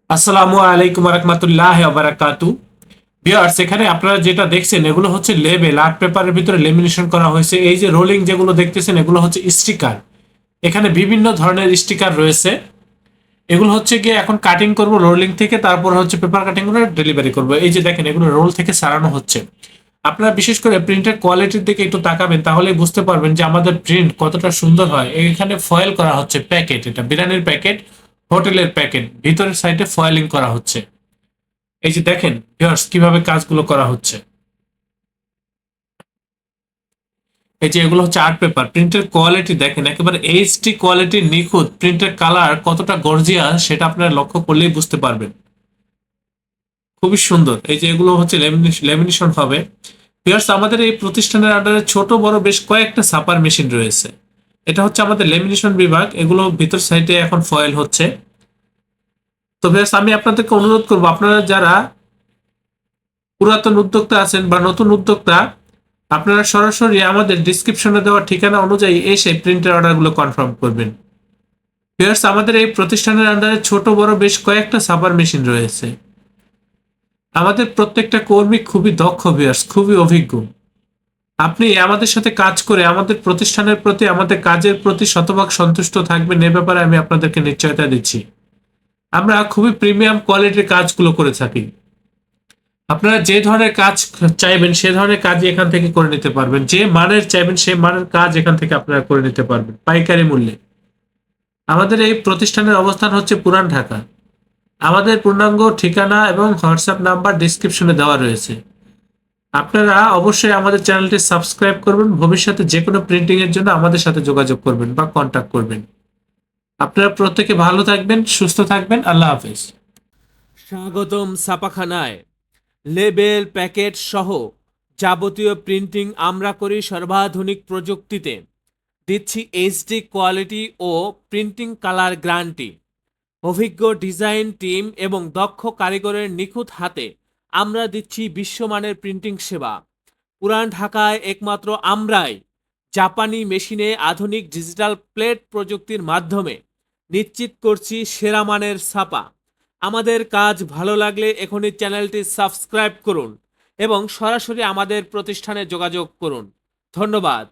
আসসালামু আলাইকুম রহমতুল্লাহ বারাকাতু। ভিউয়ার্স, এখানে আপনারা যেটা দেখছেন এগুলো হচ্ছে লেবেল আর্ট পেপারের ভিতরে লেমিনেশন করা হয়েছে। এই যে রোলিং যেগুলো দেখতেছেন এগুলো হচ্ছে স্টিকার। এখানে বিভিন্ন ধরনের স্টিকার রয়েছে। এগুলো হচ্ছে গিয়ে এখন কাটিং করব রোলিং থেকে, তারপর হচ্ছে পেপার কাটিং করে ডেলিভারি করব। এই যে দেখেন এগুলো রোল থেকে সারানো হচ্ছে। আপনারা বিশেষ করে প্রিন্টের কোয়ালিটির দিকে একটু তাকাবেন, তাহলেই বুঝতে পারবেন যে আমাদের প্রিন্ট কতটা সুন্দর হয়। এখানে ফয়েল করা হচ্ছে প্যাকেট, এটা বিরিয়ানির প্যাকেট, হোটেলের প্যাকেট, ভিতরের সাইডে ফয়েলিং করা হচ্ছে। এই যে দেখেন ভিউয়ার্স কিভাবে কাজগুলো করা হচ্ছে। এই যে এগুলো হচ্ছে আর্ট পেপার। প্রিন্টের কোয়ালিটি দেখেন একেবারে এইচডি কোয়ালিটির, নিখুঁত। প্রিন্টের কালার কতটা গর্জিয়াস সেটা আপনারা লক্ষ্য করলেই বুঝতে পারবেন। খুবই সুন্দর। এই যে এগুলো হচ্ছে লেমিনেশন হবে। ভিউয়ার্স, আমাদের এই প্রতিষ্ঠানের আন্ডারে ছোট বড় বেশ কয়েকটা ছাপার মেশিন রয়েছে। এটা হচ্ছে আমাদের লেমিনেশন বিভাগ। এগুলো ভিতর সাইডে এখন ফয়েল হচ্ছে। তো ভিউয়ার্স, আমি আপনাদেরকে অনুরোধ করবো, আপনারা যারা পুরাতন উদ্যোক্তা আছেন বা নতুন উদ্যোক্তা, আপনারা সরাসরি আমাদের ডিসক্রিপশনে দেওয়া ঠিকানা অনুযায়ী এসে প্রিন্টের অর্ডারগুলো কনফার্ম করবেন। ভিউয়ার্স, আমাদের এই প্রতিষ্ঠানের আন্ডারে ছোট বড় বেশ কয়েকটা সাবার মেশিন রয়েছে। আমাদের প্রত্যেকটা কর্মী খুবই দক্ষ ভিউয়ার্স, খুবই অভিজ্ঞ। আপনি আমাদের সাথে কাজ করে আমাদের প্রতিষ্ঠানের প্রতি, আমাদের কাজের প্রতি শতভাগ সন্তুষ্ট থাকবেন, এ ব্যাপারে আমি আপনাদেরকে নিশ্চয়তা দিচ্ছি। আমরা খুবই প্রিমিয়াম কোয়ালিটির কাজগুলো করে থাকি। আপনারা যে ধরনের কাজ চাইবেন সে ধরনের কাজই এখান থেকে করে নিতে পারবেন। যে মানের চাইবেন সে মানের কাজ এখান থেকে আপনারা করে নিতে পারবেন পাইকারি মূল্যে। আমাদের এই প্রতিষ্ঠানের অবস্থান হচ্ছে পুরান ঢাকা। আমাদের পূর্ণাঙ্গ ঠিকানা এবং হোয়াটসঅ্যাপ নাম্বার ডিসক্রিপশনে দেওয়া রয়েছে। আপনারা অবশ্যই আমাদের চ্যানেলটি সাবস্ক্রাইব করবেন। ভবিষ্যতে যে কোনো প্রিন্টিং এর জন্য আমাদের সাথে যোগাযোগ করবেন বা কন্ট্যাক্ট করবেন। আপনারা প্রত্যেকে ভালো থাকবেন, সুস্থ থাকবেন। আল্লাহ হাফেজ। স্বাগতম ছাপাখানায়। লেবেল, প্যাকেট সহ যাবতীয় প্রিন্টিং আমরা করি সর্বাধুনিক প্রযুক্তিতে। দিচ্ছি এইচডি কোয়ালিটি ও প্রিন্টিং কালার গ্যারান্টি। অভিজ্ঞ ডিজাইন টিম এবং দক্ষ কারিগরের নিখুঁত হাতে আমরা দিচ্ছি বিশ্বমানের প্রিন্টিং সেবা। পুরান ঢাকায় একমাত্র আমরাই জাপানি মেশিনে আধুনিক ডিজিটাল প্লেট প্রযুক্তির মাধ্যমে নিশ্চিত করছি সেরা মানের ছাপা। আমাদের কাজ ভালো লাগলে এখনই চ্যানেলটি সাবস্ক্রাইব করুন এবং সরাসরি আমাদের প্রতিষ্ঠানে যোগাযোগ করুন। ধন্যবাদ।